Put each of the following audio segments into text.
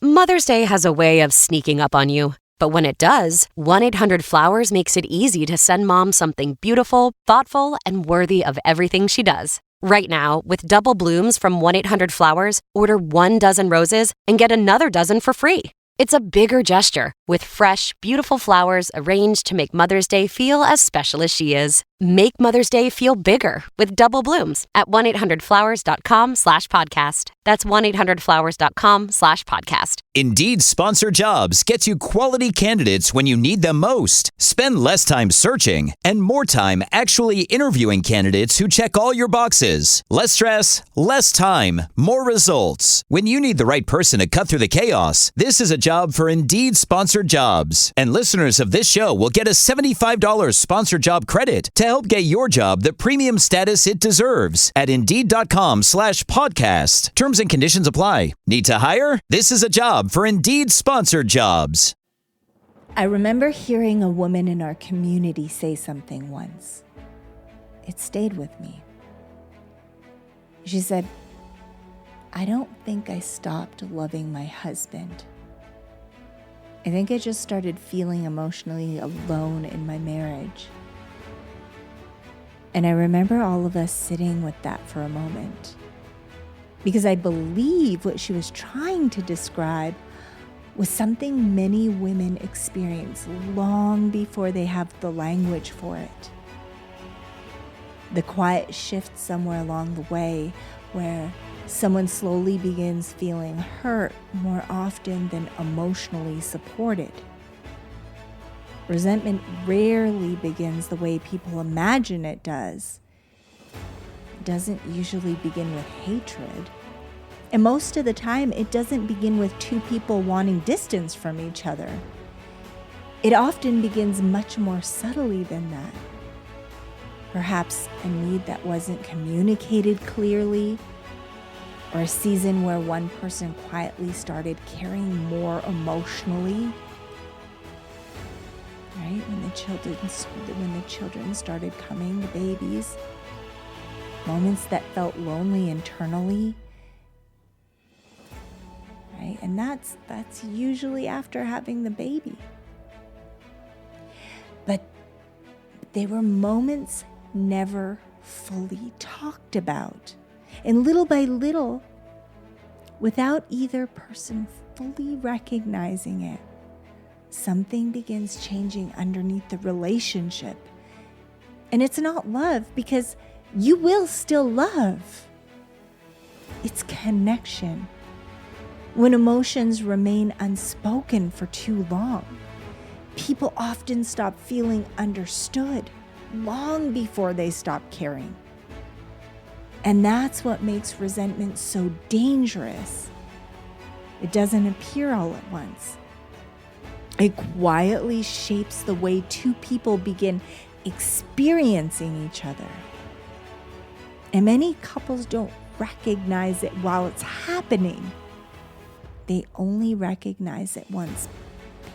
Mother's Day has a way of sneaking up on you. But when it does, 1-800-Flowers makes it easy to send mom something beautiful, thoughtful, and worthy of everything she does. Right now, with double blooms from 1-800-Flowers, order 1 dozen roses and get another dozen for free. It's a bigger gesture, with fresh, beautiful flowers arranged to make Mother's Day feel as special as she is. Make Mother's Day feel bigger with double blooms at 1-800-Flowers.com/podcast. That's 1-800-Flowers.com/podcast. Indeed Sponsored Jobs gets you quality candidates when you need them most. Spend less time searching and more time actually interviewing candidates who check all your boxes. Less stress, less time, more results. When you need the right person to cut through the chaos, this is a job for Indeed Sponsored Jobs. And listeners of this show will get a $75 sponsored job credit to help get your job the premium status it deserves at Indeed.com/podcast. Terms and conditions apply. Need to hire? This is a job for Indeed Sponsored Jobs. I remember hearing a woman in our community say something once. It stayed with me. She said, "I don't think I stopped loving my husband. I think I just started feeling emotionally alone in my marriage." And I remember all of us sitting with that for a moment, because I believe what she was trying to describe was something many women experience long before they have the language for it. The quiet shift somewhere along the way where someone slowly begins feeling hurt more often than emotionally supported. Resentment rarely begins the way people imagine it does. It doesn't usually begin with hatred. And most of the time, it doesn't begin with two people wanting distance from each other. It often begins much more subtly than that. Perhaps a need that wasn't communicated clearly, or a season where one person quietly started caring more emotionally. Right? When the children started coming, the babies. Moments that felt lonely internally. Right? And that's usually after having the baby. But they were moments never fully talked about. And little by little, without either person fully recognizing it, something begins changing underneath the relationship. And it's not love, because you will still love. It's connection. When emotions remain unspoken for too long, people often stop feeling understood long before they stop caring. And that's what makes resentment so dangerous. It doesn't appear all at once. It quietly shapes the way two people begin experiencing each other. And many couples don't recognize it while it's happening. They only recognize it once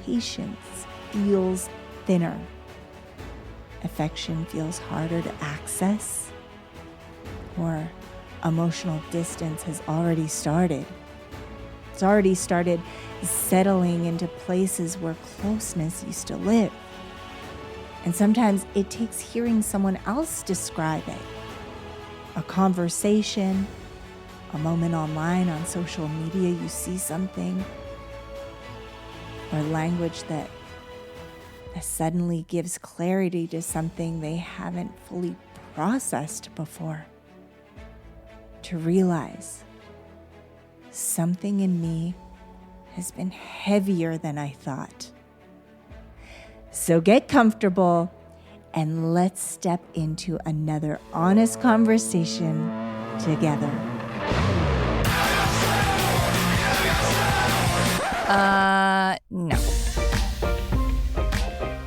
patience feels thinner, affection feels harder to access, or emotional distance has already started. It's already started settling into places where closeness used to live. And sometimes it takes hearing someone else describe it. A conversation, a moment online on social media, you see something, or language that suddenly gives clarity to something they haven't fully processed before. To realize something in me has been heavier than I thought. So get comfortable and let's step into another honest conversation together. No.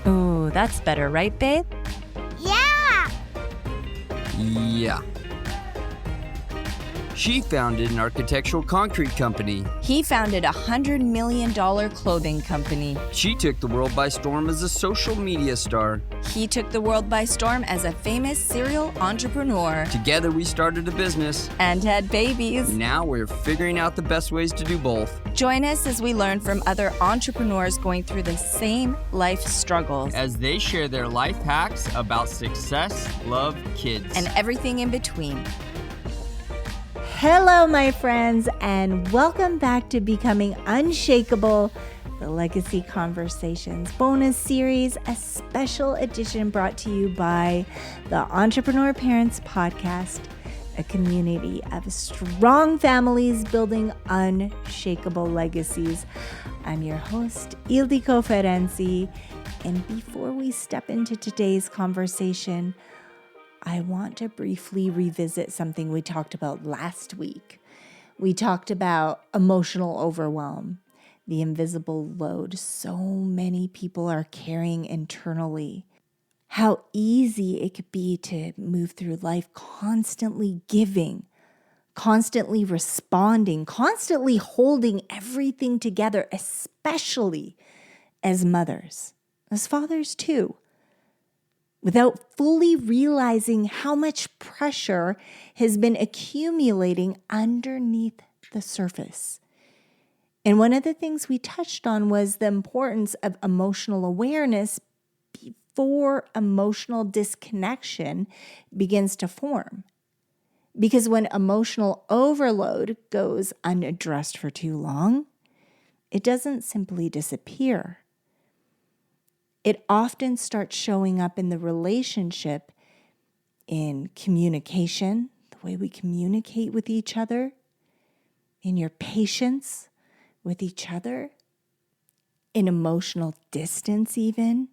Ooh, that's better, right, babe? Yeah! Yeah. She founded an architectural concrete company. He founded a $100 million clothing company. She took the world by storm as a social media star. He took the world by storm as a famous serial entrepreneur. Together we started a business. And had babies. Now we're figuring out the best ways to do both. Join us as we learn from other entrepreneurs going through the same life struggles. As they share their life hacks about success, love, kids, and everything in between. Hello, my friends, and welcome back to Becoming Unshakable, the Legacy Conversations bonus series, a special edition brought to you by the Entrepreneur Parents Podcast, a community of strong families building unshakable legacies. I'm your host, Ildiko Ferenczi, and before we step into today's conversation, I want to briefly revisit something we talked about last week. We talked about emotional overwhelm, the invisible load so many people are carrying internally. How easy it could be to move through life constantly giving, constantly responding, constantly holding everything together, especially as mothers, as fathers too, without fully realizing how much pressure has been accumulating underneath the surface. And one of the things we touched on was the importance of emotional awareness before emotional disconnection begins to form. Because when emotional overload goes unaddressed for too long, it doesn't simply disappear. It often starts showing up in the relationship, in communication, the way we communicate with each other, in your patience with each other, in emotional distance even.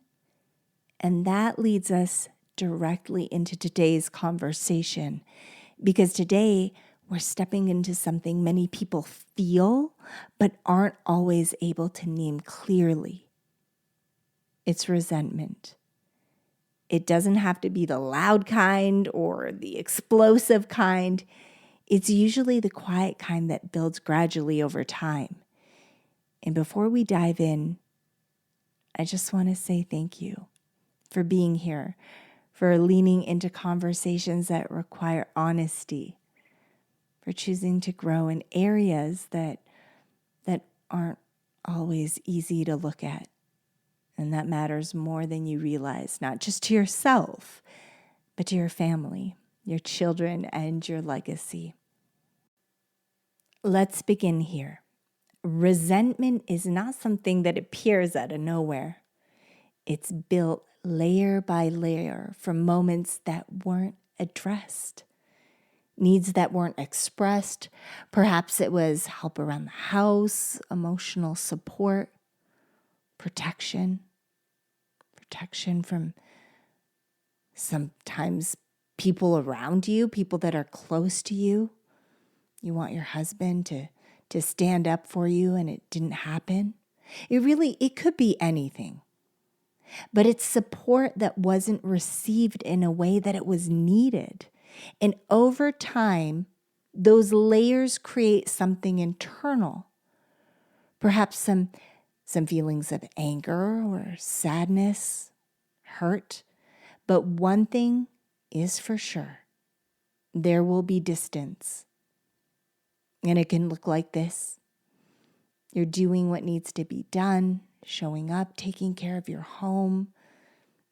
And that leads us directly into today's conversation, because today we're stepping into something many people feel but aren't always able to name clearly. It's resentment. It doesn't have to be the loud kind or the explosive kind. It's usually the quiet kind that builds gradually over time. And before we dive in, I just want to say thank you for being here, for leaning into conversations that require honesty, for choosing to grow in areas that aren't always easy to look at. And that matters more than you realize, not just to yourself, but to your family, your children, and your legacy. Let's begin here. Resentment is not something that appears out of nowhere. It's built layer by layer from moments that weren't addressed, needs that weren't expressed. Perhaps it was help around the house, emotional support, protection from sometimes people around you, people that are close to you. You want your husband to stand up for you and it didn't happen. It could be anything. But it's support that wasn't received in a way that it was needed. And over time, those layers create something internal. Perhaps some feelings of anger or sadness, hurt. But one thing is for sure, there will be distance. And it can look like this. You're doing what needs to be done, showing up, taking care of your home,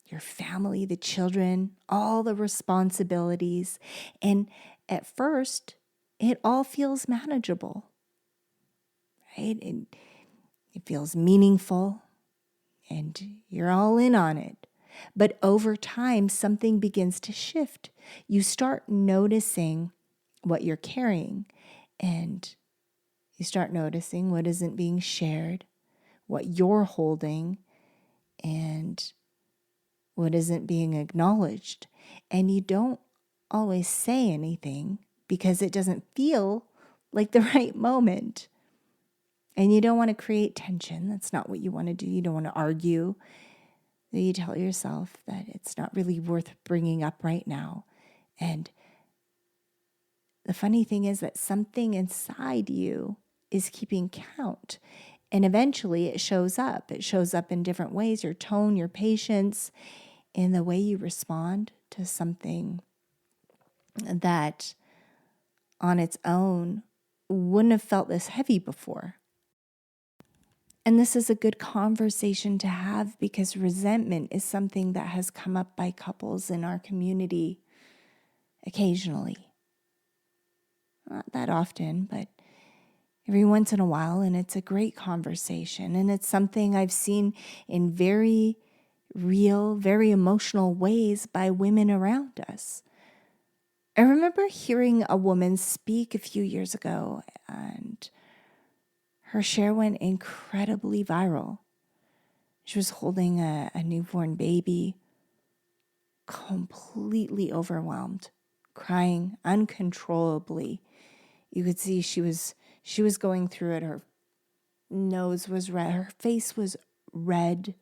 your family, the children, all the responsibilities. And at first, it all feels manageable, right? It feels meaningful and you're all in on it. But over time, something begins to shift. You start noticing what you're carrying and you start noticing what isn't being shared, what you're holding, and what isn't being acknowledged. And you don't always say anything because it doesn't feel like the right moment. And you don't want to create tension. That's not what you want to do. You don't want to argue. You tell yourself that it's not really worth bringing up right now. And the funny thing is that something inside you is keeping count. And eventually it shows up. It shows up in different ways, your tone, your patience, in the way you respond to something that on its own wouldn't have felt this heavy before. And this is a good conversation to have because resentment is something that has come up by couples in our community occasionally. Not that often, but every once in a while, and it's a great conversation. And it's something I've seen in very real, very emotional ways by women around us. I remember hearing a woman speak a few years ago, and her share went incredibly viral. She was holding a newborn baby, completely overwhelmed, crying uncontrollably. You could see she was going through it. Her nose was red. Her face was red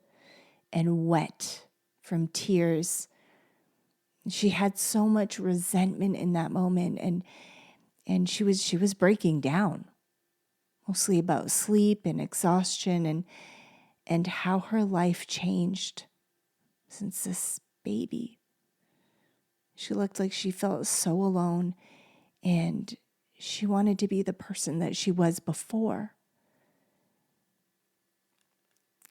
and wet from tears. She had so much resentment in that moment, and she was breaking down, mostly about sleep and exhaustion and how her life changed since this baby. She looked like she felt so alone, and she wanted to be the person that she was before.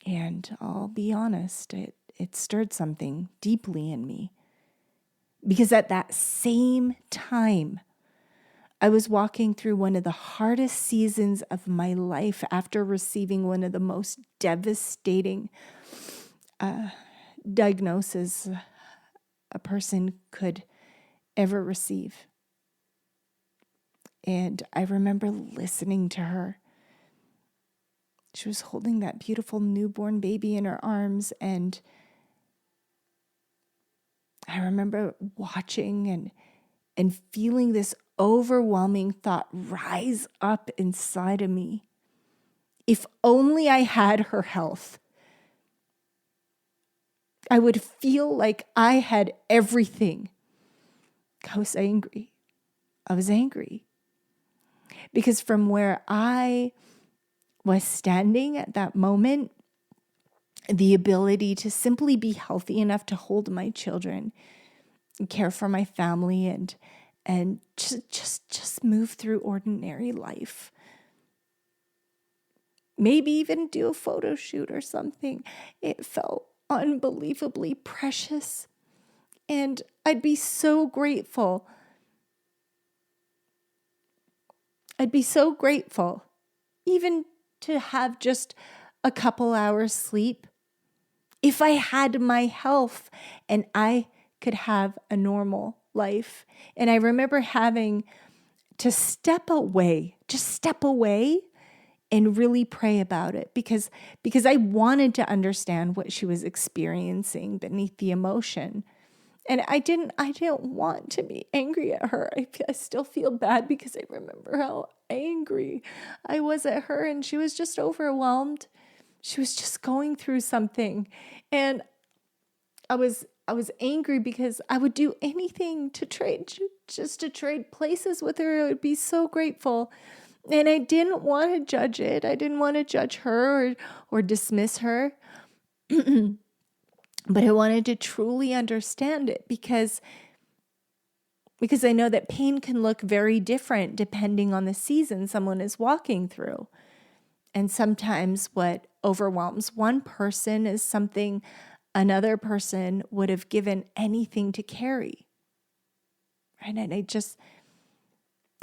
And I'll be honest, it stirred something deeply in me. Because at that same time, I was walking through one of the hardest seasons of my life after receiving one of the most devastating diagnoses a person could ever receive. And I remember listening to her. She was holding that beautiful newborn baby in her arms, and I remember watching and feeling this overwhelming thought rise up inside of me. If only I had her health, I would feel like I had everything. I was angry. Because from where I was standing at that moment, the ability to simply be healthy enough to hold my children, and care for my family, and just move through ordinary life. Maybe even do a photo shoot or something. It felt unbelievably precious. And I'd be so grateful. Even to have just a couple hours sleep. If I had my health and I could have a normal life. And I remember having to step away and really pray about it because I wanted to understand what she was experiencing beneath the emotion. And I didn't want to be angry at her. I still feel bad because I remember how angry I was at her, and she was just overwhelmed. She was just going through something. And I was angry because I would do anything to trade places with her. I would be so grateful. And I didn't want to judge it. I didn't want to judge her or dismiss her. But I wanted to truly understand it because I know that pain can look very different depending on the season someone is walking through. And sometimes what overwhelms one person is something another person would have given anything to carry. Right? And I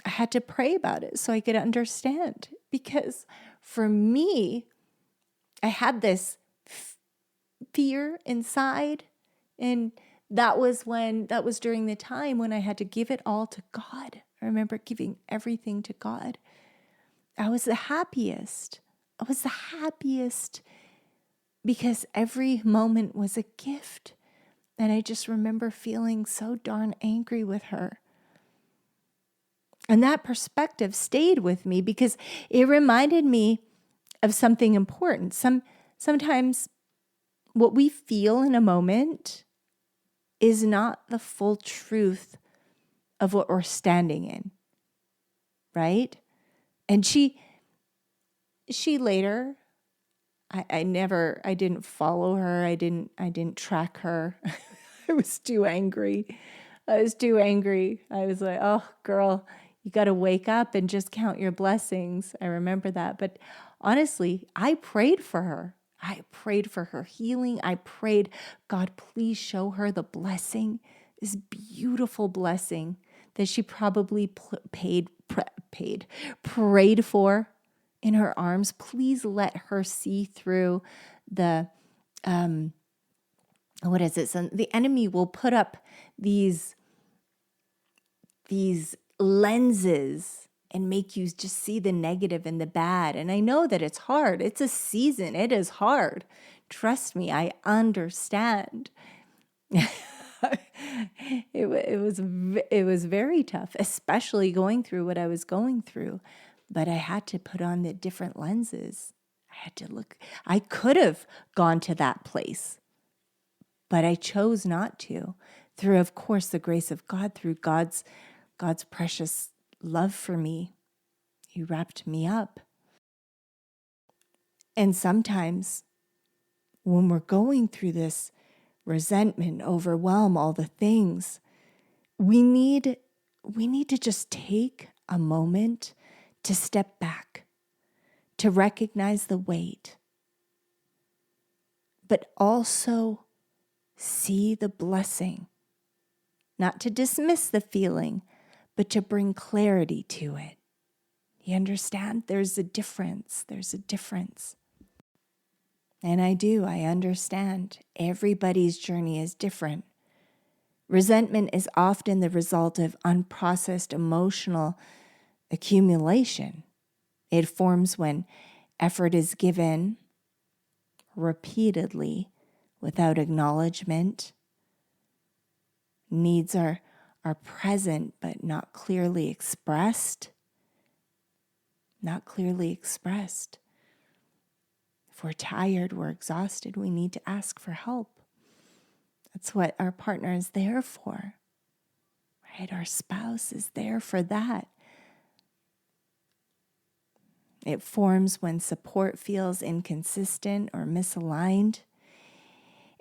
had to pray about it so I could understand. Because for me, I had this fear inside, and that was during the time when I had to give it all to God. I remember giving everything to God. I was the happiest because every moment was a gift. And I just remember feeling so darn angry with her. And that perspective stayed with me because it reminded me of something important. Sometimes what we feel in a moment is not the full truth of what we're standing in. right? And she later, I didn't follow her. I didn't track her. I was too angry. I was like, oh, girl, you got to wake up and just count your blessings. I remember that. But honestly, I prayed for her. I prayed for her healing. I prayed, God, please show her the blessing, this beautiful blessing that she probably prayed for in her arms. Please let her see through the, what is it? So the enemy will put up these lenses and make you just see the negative and the bad. And I know that it's hard. It's a season. It is hard. Trust me, I understand. It was very tough, especially going through what I was going through. But I had to put on the different lenses. I had to look. I could have gone to that place, but I chose not to. Through, of course, the grace of God, through God's precious love for me. He wrapped me up. And sometimes when we're going through this resentment, overwhelm, all the things, we need to just take a moment to step back, to recognize the weight, but also see the blessing, not to dismiss the feeling, but to bring clarity to it. You understand? There's a difference. And I understand. Everybody's journey is different. Resentment is often the result of unprocessed emotional accumulation. It forms when effort is given repeatedly without acknowledgement. Needs are present but not clearly expressed. If we're tired, we're exhausted, we need to ask for help. That's what our partner is there for, right? Our spouse is there for that. It forms when support feels inconsistent or misaligned.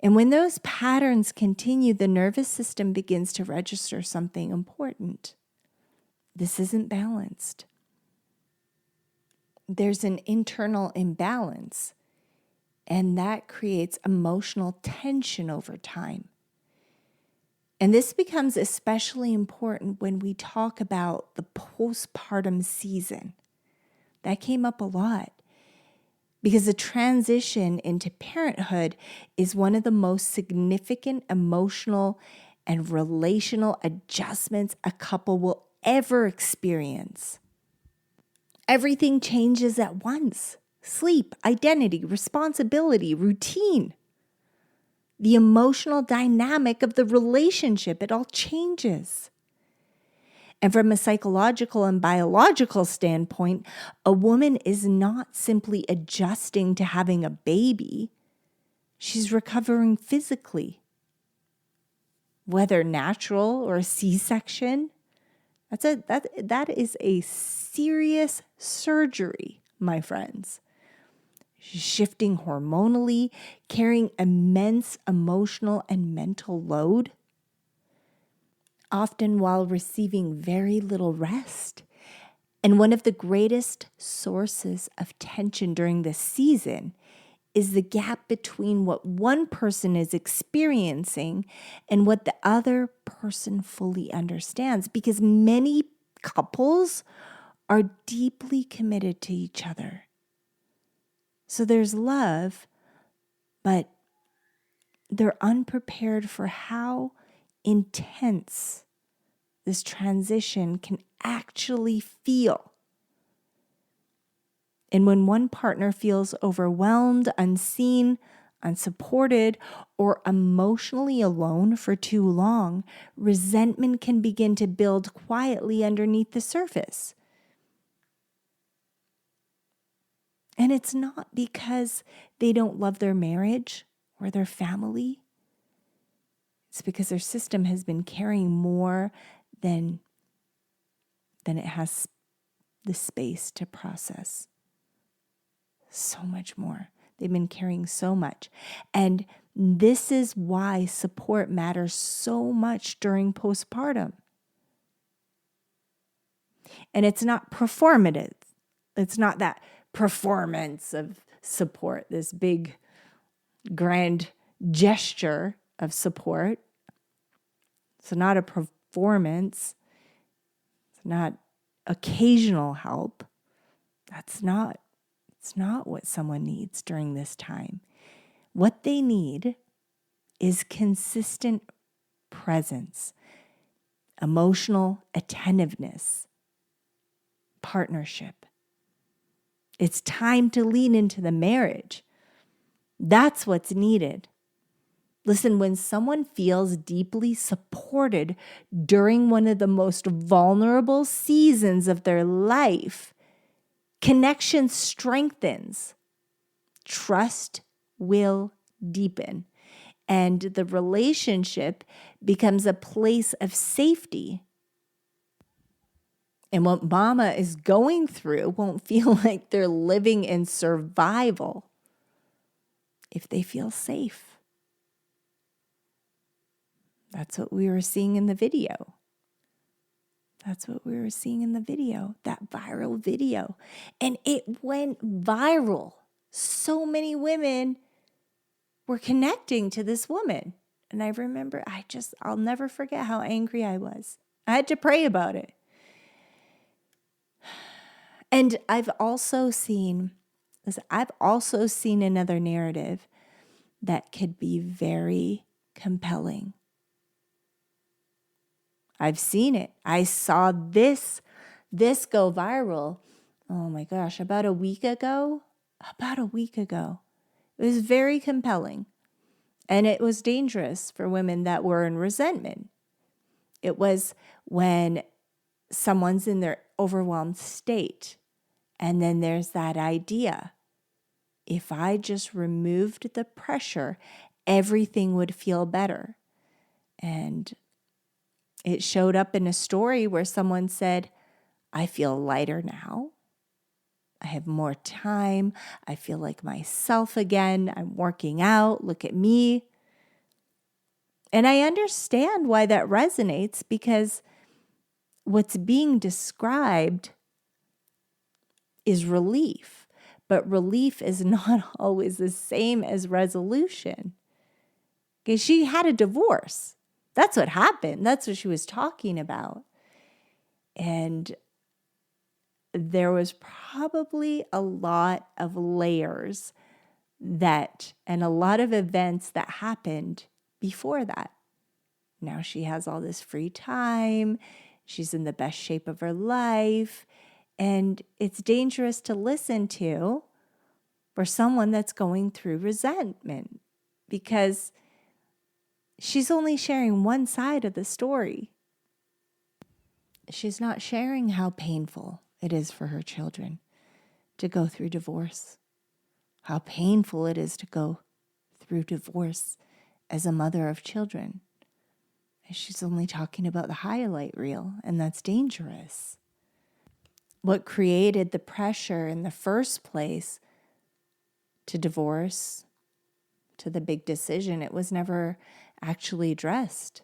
And when those patterns continue, the nervous system begins to register something important. This isn't balanced. There's an internal imbalance, and that creates emotional tension over time. And this becomes especially important when we talk about the postpartum season. That came up a lot because the transition into parenthood is one of the most significant emotional and relational adjustments a couple will ever experience. Everything changes at once. Sleep, identity, responsibility, routine. The emotional dynamic of the relationship, it all changes. And from a psychological and biological standpoint, a woman is not simply adjusting to having a baby. She's recovering physically. Whether natural or a C-section, that is a serious surgery, my friends. She's shifting hormonally, carrying immense emotional and mental load, often while receiving very little rest. And one of the greatest sources of tension during this season is the gap between what one person is experiencing and what the other person fully understands, because many couples are deeply committed to each other. So there's love, but they're unprepared for how intense this transition can actually feel. And when one partner feels overwhelmed, unseen, unsupported, or emotionally alone for too long, resentment can begin to build quietly underneath the surface. And it's not because they don't love their marriage or their family. It's because their system has been carrying more than it has the space to process so much more. They've been carrying so much. And this is why support matters so much during postpartum. And it's not performative. It's not that performance of support, this big, grand gesture of support. It's not a performance. It's not occasional help. It's not what someone needs during this time. What they need is consistent presence, emotional attentiveness, partnership. It's time to lean into the marriage. That's what's needed. Listen, when someone feels deeply supported during one of the most vulnerable seasons of their life, connection strengthens, trust will deepen, and the relationship becomes a place of safety. And what mama is going through won't feel like they're living in survival if they feel safe. That's what we were seeing in the video. That's what we were seeing in the video, that viral video. And it went viral. So many women were connecting to this woman. And I remember, I'll never forget how angry I was. I had to pray about it. And I've also seen another narrative that could be very compelling. I've seen it. I saw this go viral. Oh my gosh, about a week ago. It was very compelling. And it was dangerous for women that were in resentment. It was when someone's in their overwhelmed state. And then there's that idea, if I just removed the pressure, everything would feel better. And it showed up in a story where someone said, I feel lighter now. I have more time. I feel like myself again. I'm working out. Look at me. And I understand why that resonates, because what's being described is relief, but relief is not always the same as resolution. Okay, she had a divorce. That's what happened. That's what she was talking about. And there was probably a lot of layers and a lot of events that happened before that. Now she has all this free time. She's in the best shape of her life. And it's dangerous to listen to for someone that's going through resentment, because she's only sharing one side of the story. She's not sharing how painful it is for her children to go through divorce, how painful it is to go through divorce as a mother of children. And she's only talking about the highlight reel, and that's dangerous. What created the pressure in the first place to divorce, to the big decision, it was never actually addressed.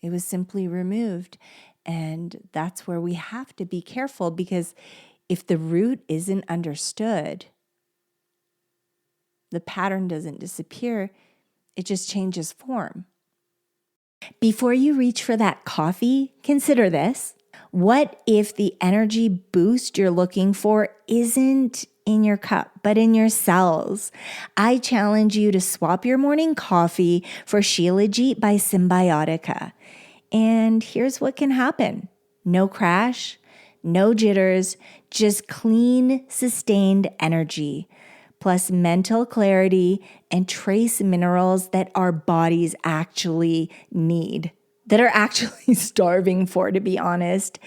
It was simply removed. And that's where we have to be careful, because if the root isn't understood, the pattern doesn't disappear, it just changes form. Before you reach for that coffee, consider this. What if the energy boost you're looking for isn't in your cup, but in your cells? I challenge you to swap your morning coffee for Shilajit by Symbiotica. And here's what can happen. No crash, no jitters, just clean, sustained energy, plus mental clarity and trace minerals that our bodies actually need, that are actually starving for, to be honest.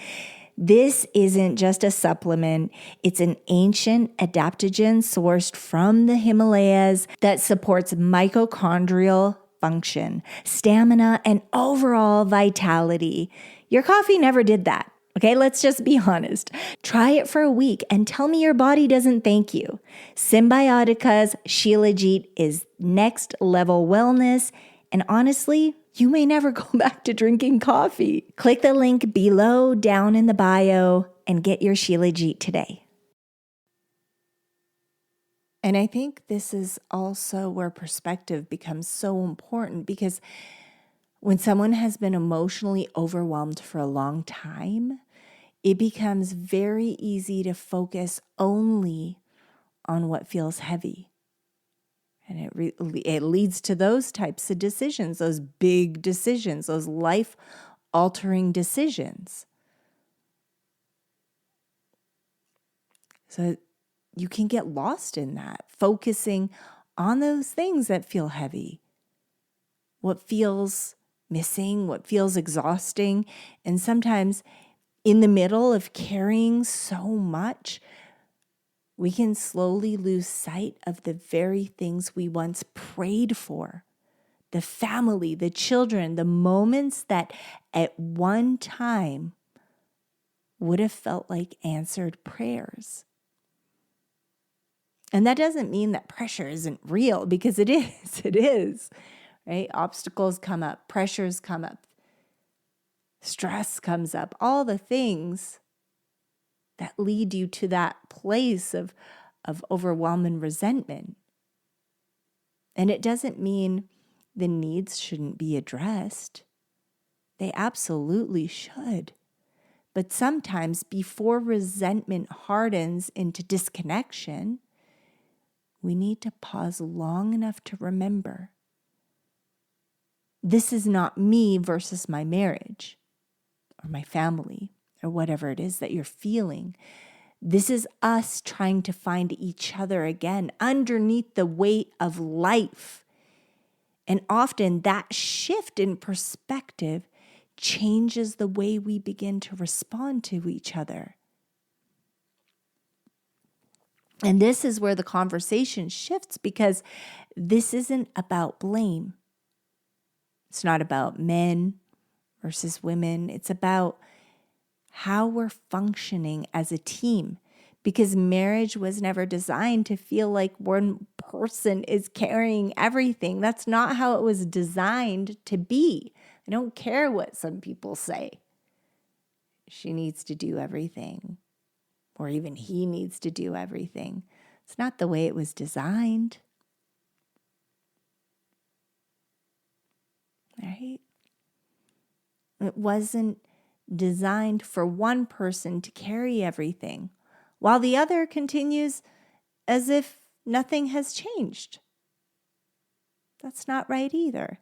This isn't just a supplement. It's an ancient adaptogen sourced from the Himalayas that supports mitochondrial function, stamina, and overall vitality. Your coffee never did that. Okay, let's just be honest. Try it for a week and tell me your body doesn't thank you. Symbiotica's Shilajit is next level wellness. And honestly, you may never go back to drinking coffee. Click the link below down in the bio and get your Shilajit today. And I think this is also where perspective becomes so important, because when someone has been emotionally overwhelmed for a long time, it becomes very easy to focus only on what feels heavy. And it leads to those types of decisions, those big decisions, those life-altering decisions. So you can get lost in that, focusing on those things that feel heavy, what feels missing, what feels exhausting. And sometimes in the middle of carrying so much, we can slowly lose sight of the very things we once prayed for. The family, the children, the moments that at one time would have felt like answered prayers. And that doesn't mean that pressure isn't real, because it is, right? Obstacles come up, pressures come up, stress comes up, all the things that lead you to that place of overwhelm and resentment. And it doesn't mean the needs shouldn't be addressed. They absolutely should. But sometimes before resentment hardens into disconnection, we need to pause long enough to remember, this is not me versus my marriage or my family or whatever it is that you're feeling. This is us trying to find each other again underneath the weight of life. And often that shift in perspective changes the way we begin to respond to each other. And this is where the conversation shifts, because this isn't about blame. It's not about men versus women. It's about how we're functioning as a team, because marriage was never designed to feel like one person is carrying everything. That's not how it was designed to be. I don't care what some people say. She needs to do everything, or even he needs to do everything. It's not the way it was designed. Right? It wasn't designed for one person to carry everything, while the other continues as if nothing has changed. That's not right either.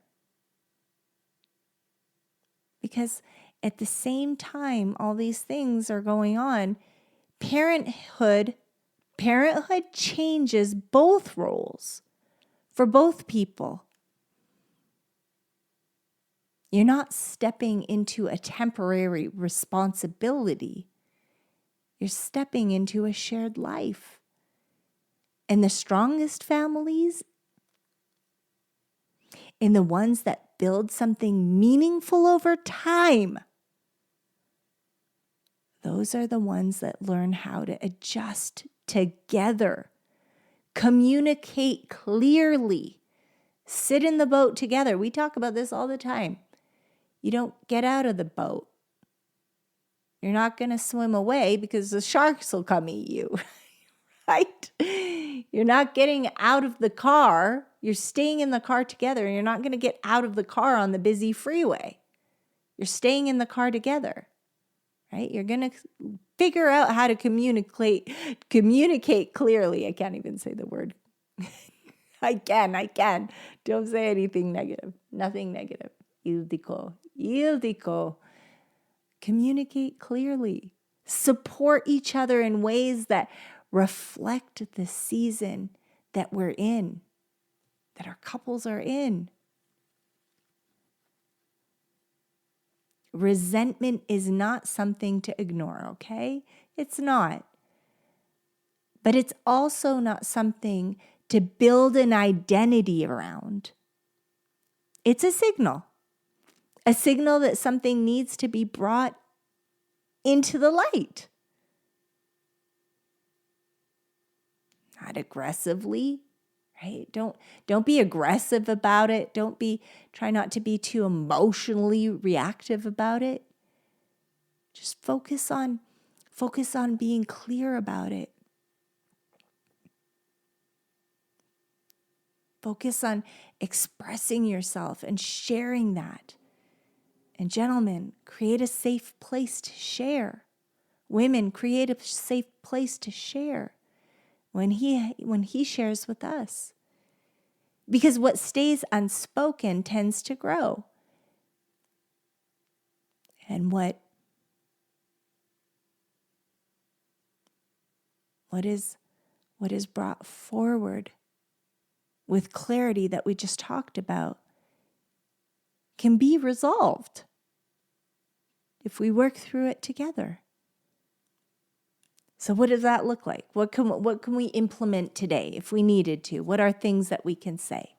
Because at the same time all these things are going on, parenthood changes both roles for both people. You're not stepping into a temporary responsibility. You're stepping into a shared life. And the strongest families, and the ones that build something meaningful over time, those are the ones that learn how to adjust together, communicate clearly, sit in the boat together. We talk about this all the time. You don't get out of the boat. You're not going to swim away because the sharks will come eat you, right? You're not getting out of the car. You're staying in the car together. You're not going to get out of the car on the busy freeway. You're staying in the car together, right? You're going to figure out how to communicate clearly. I can't even say the word. I can. Don't say anything negative. Nothing negative. Ildiko. Communicate clearly. Support each other in ways that reflect the season that we're in, that our couples are in. Resentment is not something to ignore, okay? It's not. But it's also not something to build an identity around. It's a signal that something needs to be brought into the light. Not aggressively, right? Don't be aggressive about it. Try not to be too emotionally reactive about it. Just focus on being clear about it. Focus on expressing yourself and sharing that. And gentlemen, create a safe place to share. Women, create a safe place to share when he shares with us. Because what stays unspoken tends to grow. And what is brought forward with clarity that we just talked about can be resolved if we work through it together. So what does that look like? What can we implement today if we needed to? What are things that we can say?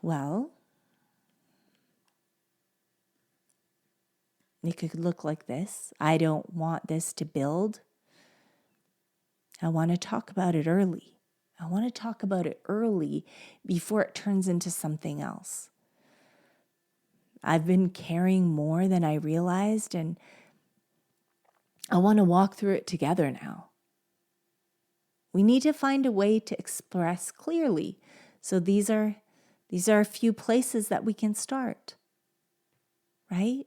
Well, it could look like this. I don't want this to build. I want to talk about it early. I want to talk about it early before it turns into something else. I've been carrying more than I realized, and I want to walk through it together now. We need to find a way to express clearly. So these are a few places that we can start, right?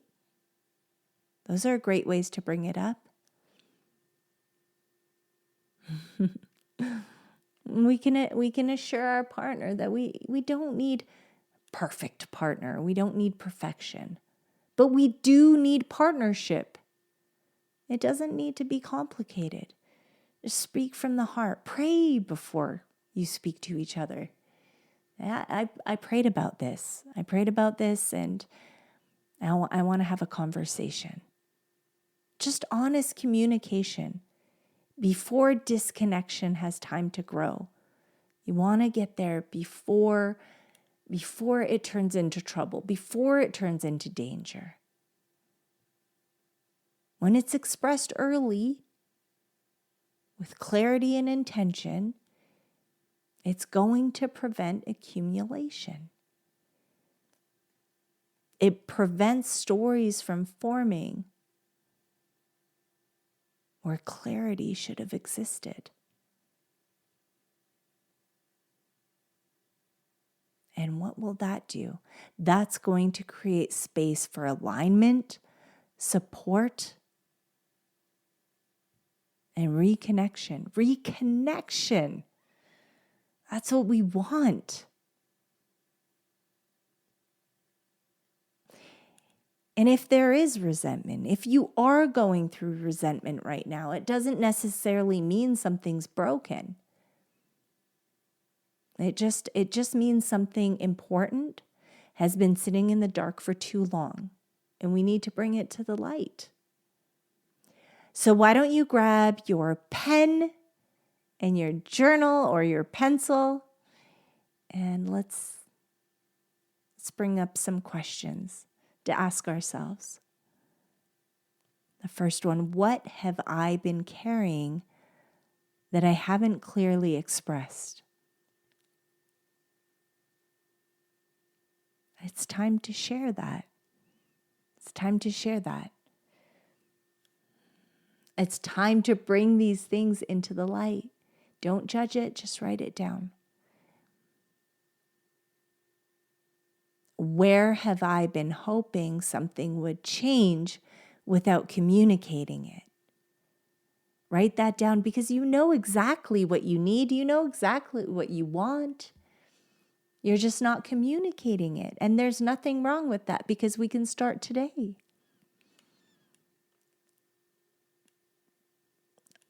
Those are great ways to bring it up. We can assure our partner that we don't need perfect partner. We don't need perfection. But we do need partnership. It doesn't need to be complicated. Just speak from the heart. Pray before you speak to each other. I prayed about this. And I want to have a conversation. Just honest communication before disconnection has time to grow. You want to get there before it turns into trouble, before it turns into danger. When it's expressed early, with clarity and intention, it's going to prevent accumulation. It prevents stories from forming where clarity should have existed. And what will that do? That's going to create space for alignment, support, and reconnection. Reconnection. That's what we want. And if there is resentment, if you are going through resentment right now, it doesn't necessarily mean something's broken. It just means something important has been sitting in the dark for too long, and we need to bring it to the light. So why don't you grab your pen and your journal or your pencil, and let's bring up some questions to ask ourselves. The first one, what have I been carrying that I haven't clearly expressed? It's time to share that. It's time to share that. It's time to bring these things into the light. Don't judge it, just write it down. Where have I been hoping something would change without communicating it? Write that down because you know exactly what you need. You know exactly what you want. You're just not communicating it. And there's nothing wrong with that because we can start today.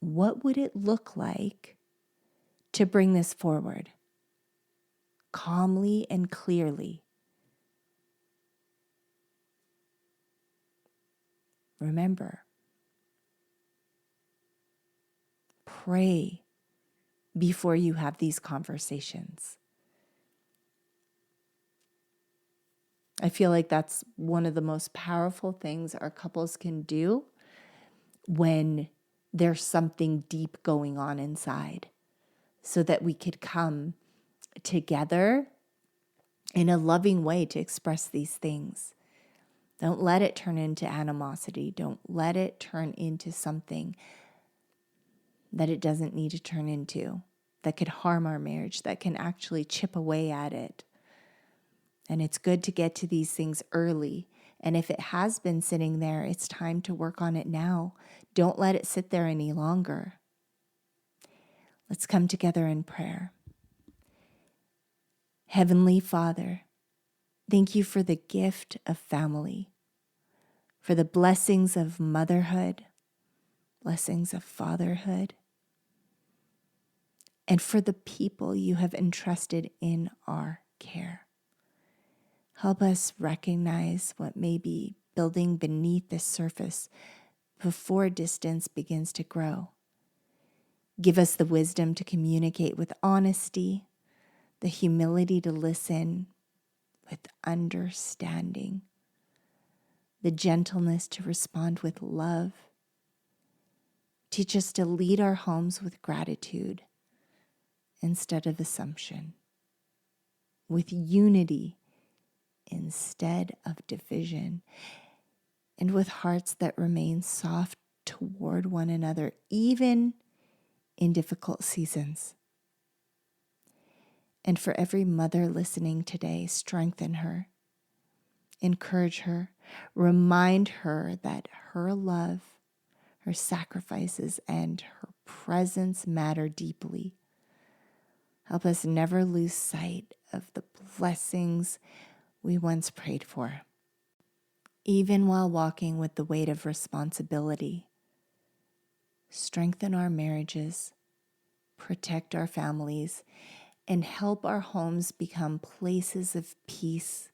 What would it look like to bring this forward calmly and clearly? Remember, pray before you have these conversations. I feel like that's one of the most powerful things our couples can do when there's something deep going on inside, so that we could come together in a loving way to express these things. Don't let it turn into animosity. Don't let it turn into something that it doesn't need to turn into, that could harm our marriage, that can actually chip away at it. And it's good to get to these things early. And if it has been sitting there, it's time to work on it now. Don't let it sit there any longer. Let's come together in prayer. Heavenly Father, thank you for the gift of family, for the blessings of motherhood, blessings of fatherhood, and for the people you have entrusted in our care. Help us recognize what may be building beneath the surface before distance begins to grow. Give us the wisdom to communicate with honesty, the humility to listen with understanding, the gentleness to respond with love. Teach us to lead our homes with gratitude instead of assumption, with unity instead of division, and with hearts that remain soft toward one another, even in difficult seasons. And for every mother listening today, strengthen her, encourage her, remind her that her love, her sacrifices, and her presence matter deeply. Help us never lose sight of the blessings we once prayed for, even while walking with the weight of responsibility. Strengthen our marriages, protect our families, and help our homes become places of peace,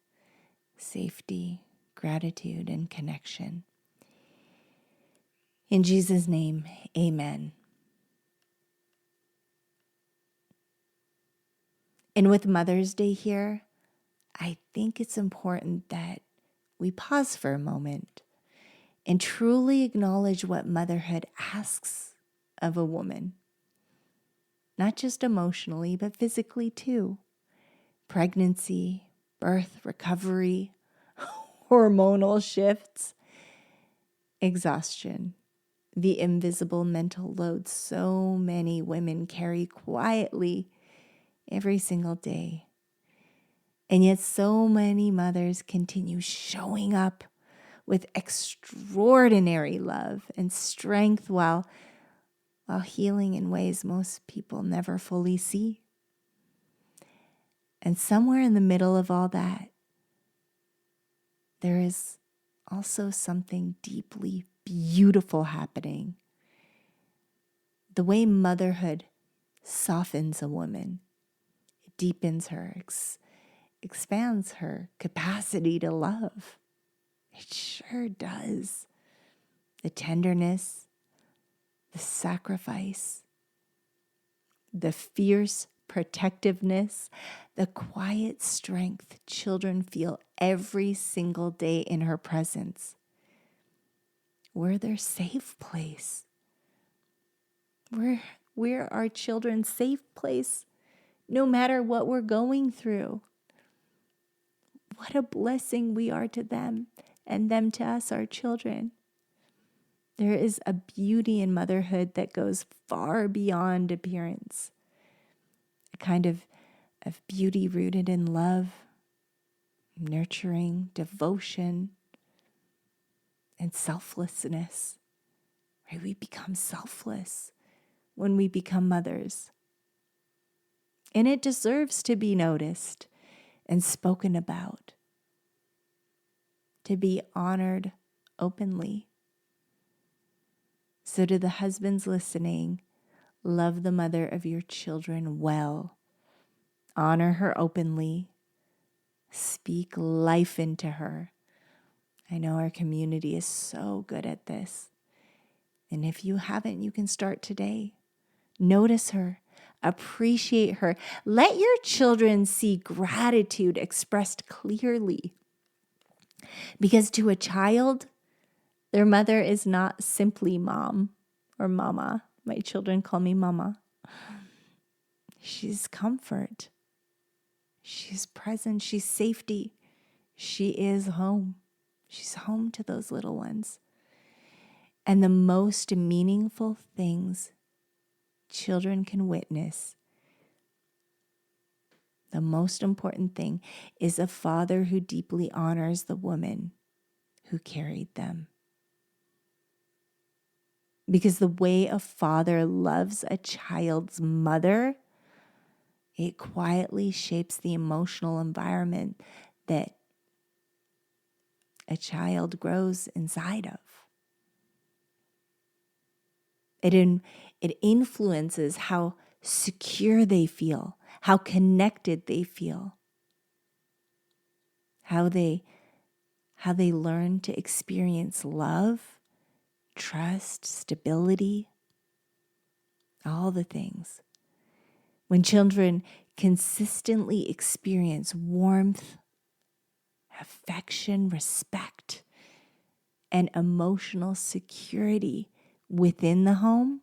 safety, gratitude, and connection. In Jesus' name, amen. And with Mother's Day here, I think it's important that we pause for a moment and truly acknowledge what motherhood asks of a woman. Not just emotionally, but physically too. Pregnancy, birth, recovery, hormonal shifts, exhaustion, the invisible mental load so many women carry quietly every single day. And yet so many mothers continue showing up with extraordinary love and strength while healing in ways most people never fully see. And somewhere in the middle of all that, there is also something deeply beautiful happening. The way motherhood softens a woman, it deepens her, expands her capacity to love. It sure does. The tenderness, the sacrifice, the fierce protectiveness, the quiet strength children feel every single day in her presence. We're their safe place. We're our children's safe place, no matter what we're going through. What a blessing we are to them, and them to us, our children. There is a beauty in motherhood that goes far beyond appearance. A kind of beauty rooted in love, nurturing, devotion, and selflessness. Right? We become selfless when we become mothers. And it deserves to be noticed and spoken about, to be honored openly. So to the husbands listening, love the mother of your children well. Honor her openly. Speak life into her. I know our community is so good at this. And if you haven't, you can start today. Notice her. Appreciate her. Let your children see gratitude expressed clearly. Because to a child, Their mother is not simply mom or mama. My children call me mama. She's comfort. She's present. She's safety. She is home. She's home to those little ones. And the most meaningful things children can witness, the most important thing, is a father who deeply honors the woman who carried them. Because the way a father loves a child's mother, it quietly shapes the emotional environment that a child grows inside of. It influences how secure they feel, how connected they feel, how they learn to experience love, trust, stability, all the things. When children consistently experience warmth, affection, respect, and emotional security within the home,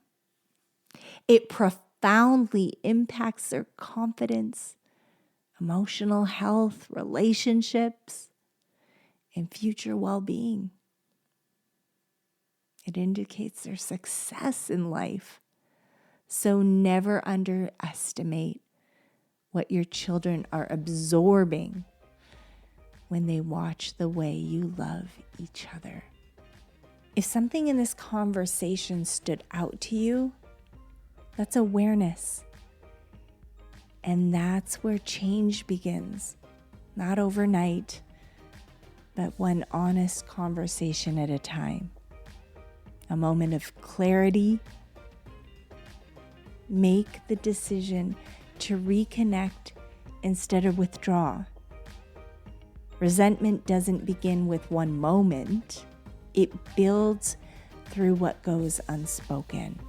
it profoundly impacts their confidence, emotional health, relationships, and future well-being. It indicates their success in life. So never underestimate what your children are absorbing when they watch the way you love each other. If something in this conversation stood out to you, that's awareness. And that's where change begins. Not overnight, but one honest conversation at a time. A moment of clarity. Make the decision to reconnect instead of withdraw. Resentment doesn't begin with one moment. It builds through what goes unspoken.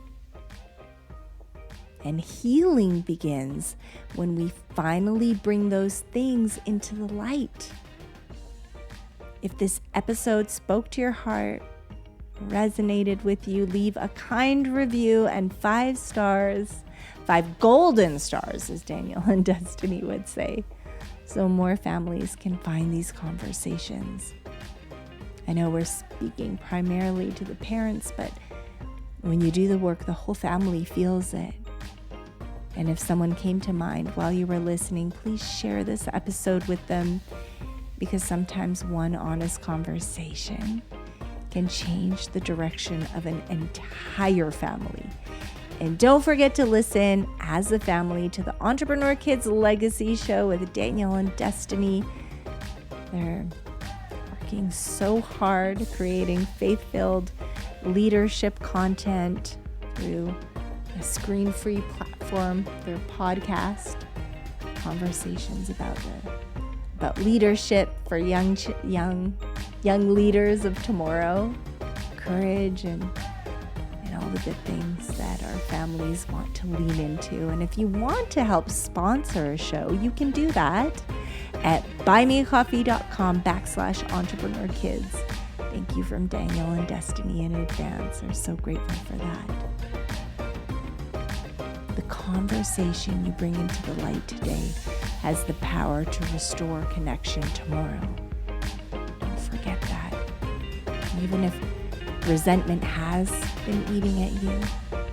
And healing begins when we finally bring those things into the light. If this episode spoke to your heart, resonated with you, leave a kind review and 5 stars, 5 golden stars, as Daniel and Destiny would say, so more families can find these conversations. I know we're speaking primarily to the parents, but when you do the work, the whole family feels it. And if someone came to mind while you were listening, please share this episode with them, because sometimes one honest conversation can change the direction of an entire family. And don't forget to listen as a family to the Entrepreneur Kids Legacy Show with Daniel and Destiny. They're working so hard creating faith-filled leadership content through a screen-free platform, their podcast, conversations about leadership for young leaders of tomorrow, courage and all the good things that our families want to lean into. And if you want to help sponsor a show, you can do that at buymeacoffee.com/entrepreneurkids. Thank you from Daniel and Destiny in advance. We're so grateful for that. The conversation you bring into the light today has the power to restore connection tomorrow. Don't forget that. Even if resentment has been eating at you,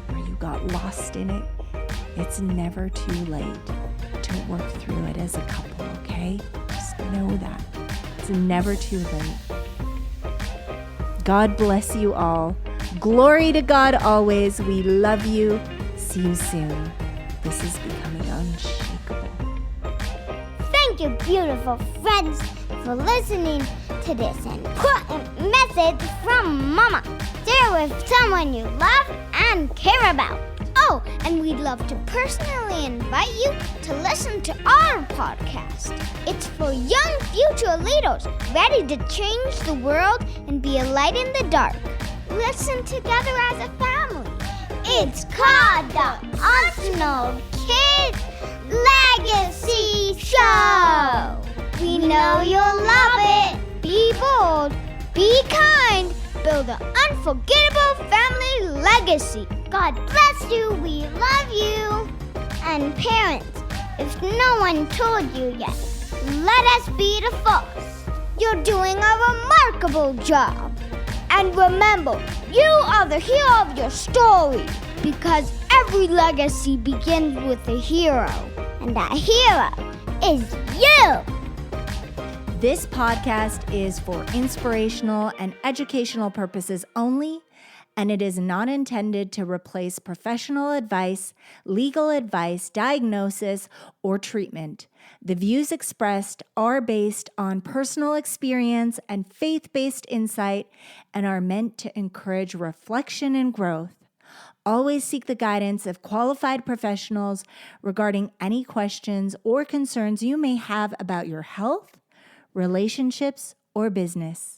or you got lost in it, it's never too late to work through it as a couple, okay? Just know that. It's never too late. God bless you all. Glory to God always. We love you. See you soon. This is Becoming Unshakable. Thank you, beautiful friends, for listening to this important message from Mama. Share with someone you love and care about. Oh, and we'd love to personally invite you to listen to our podcast. It's for young future leaders ready to change the world and be a light in the dark. Listen together as a family. It's called the Entrepreneur Kids Legacy Show. We know you'll love it. Be bold, be kind, build the unforgettable family legacy. God bless you. We love you. And parents, if no one told you yet, let us be the first. You're doing a remarkable job. And remember, you are the hero of your story, because every legacy begins with a hero. And that hero is you. This podcast is for inspirational and educational purposes only, and it is not intended to replace professional advice, legal advice, diagnosis, or treatment. The views expressed are based on personal experience and faith-based insight and are meant to encourage reflection and growth. Always seek the guidance of qualified professionals regarding any questions or concerns you may have about your health, relationships, or business.